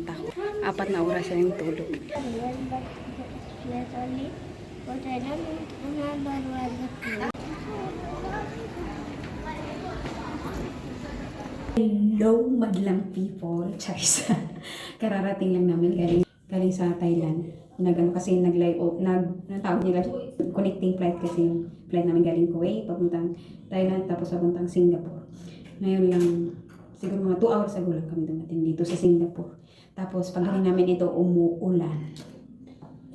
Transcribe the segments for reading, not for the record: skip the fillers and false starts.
mata ko. 4 na oras na yung tulog. Hello, madlang people. Charis. Kararating lang namin galing sa Thailand. Kasi tawag nila, connecting flight kasi yung flight namin galing Kuwait, papuntang Thailand, tapos papuntang Singapore. Ngayon lang, siguro mga 2 hours ago lang kami dumating dito sa Singapore. Tapos pagdating namin ito, umuulan.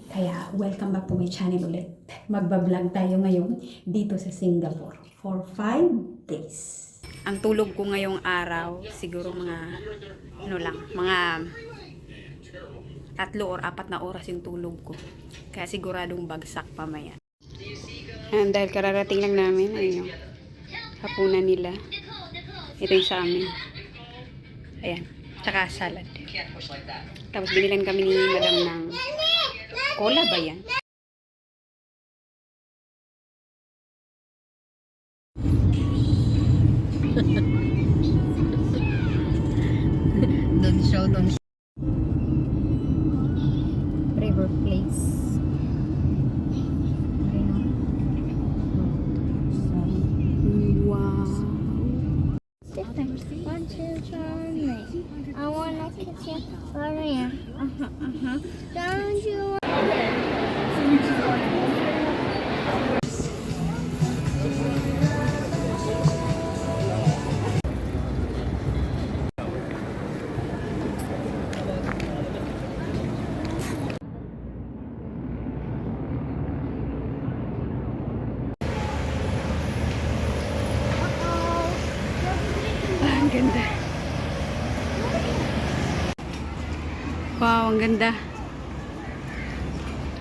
Kaya, welcome back to my channel ulit. Magbablog tayo ngayon dito sa Singapore for 5 days. Ang tulog ko ngayong araw, siguro mga mga 3 or 4 na oras yung tulog ko. Kaya siguradong bagsak pamaya. Dahil kararating lang namin, ayun, hapunan nila. Ito yung sa amin. Ayan, tsaka salad. Tapos binilan kami ni madam ng cola ba yan? Don't show. River Place. Wow. 1, 2, 3. I wanna kiss you. Maria. Don't you? Ang ganda. Wow, ang ganda.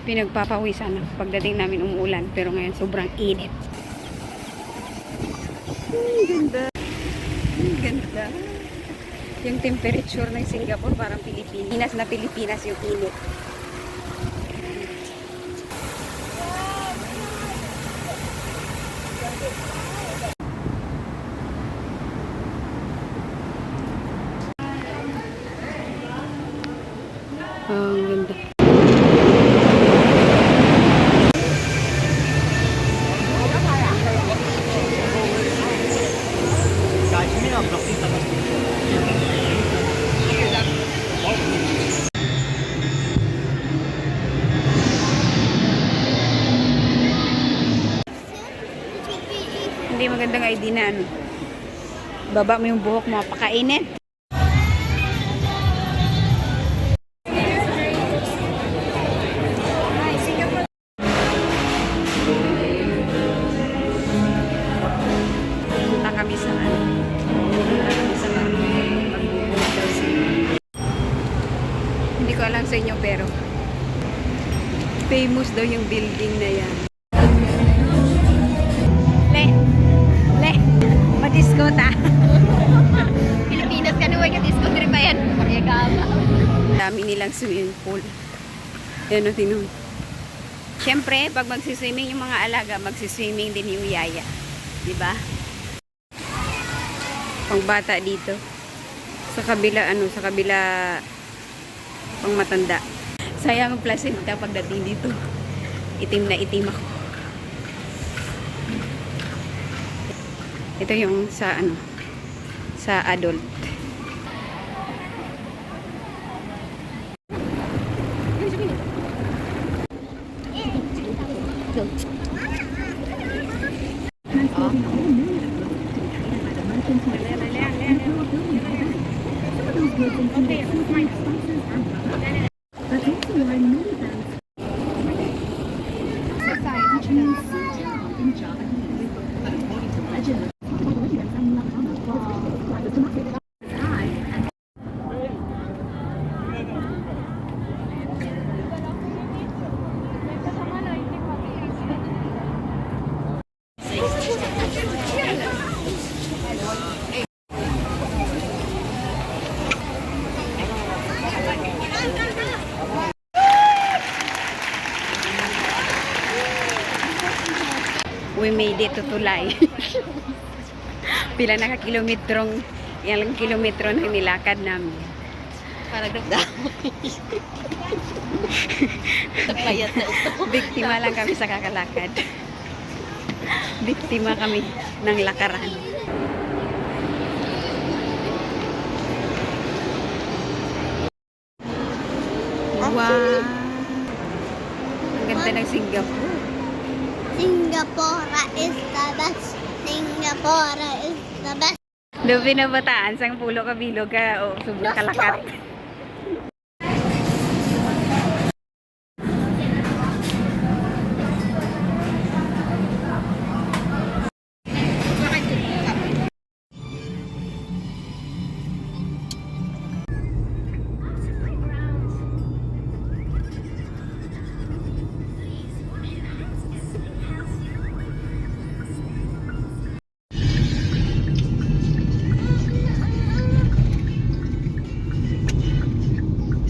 Pinagpapawisan ako pagdating namin umuulan, pero ngayon sobrang init. Ang ganda. Ang ganda. Yung temperature ng Singapore parang Pilipinas na Pilipinas yung init. Ang ganda. Hindi magandang idea na ano. Baba mo yung buhok mo, pakainin. Hindi ko alam sa inyo pero famous daw yung building na yan. Madisco ta. Pilipinas ka naman yung disco trip pa yan. Dami nilang swimming pool. Yan o, tinon. Siyempre, pag magsiswimming yung mga alaga, magsiswimming din yung yaya. Diba? Pang bata dito. Sa kabila, sa kabila pang matanda. Sayang ang placenta pagdating dito. Itim na itim ako. Ito yung sa sa adult. We made it to Tulay. Pila na kilometro nang nilakad namin. Para damdamin. Payat na ito. Biktima lang kami sa kakalakad. Biktima kami ng lakaran. Wow! Ang ganda ng Singapore. Singapore is the best. Singapore is the best. Do binabataan sang pulo ka bilog ka o sobra kalakat.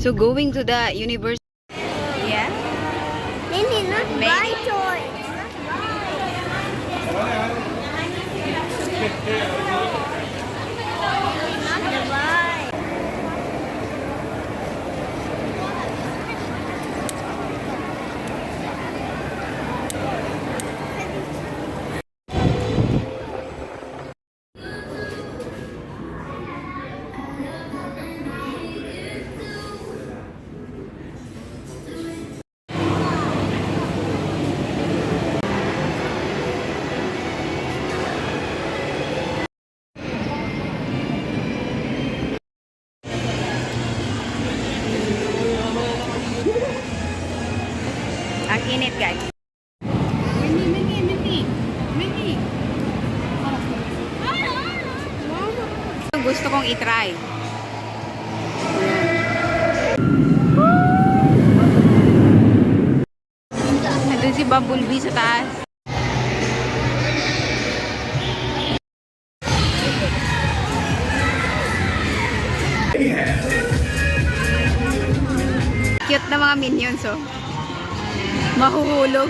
So going to the university. Yeah. Maybe not Maybe. buy toys. Not buy. Ang init guys. Gusto kong i-try. Nandun si Bumblebee sa taas. Cute na mga minions oh. Mahuhulog.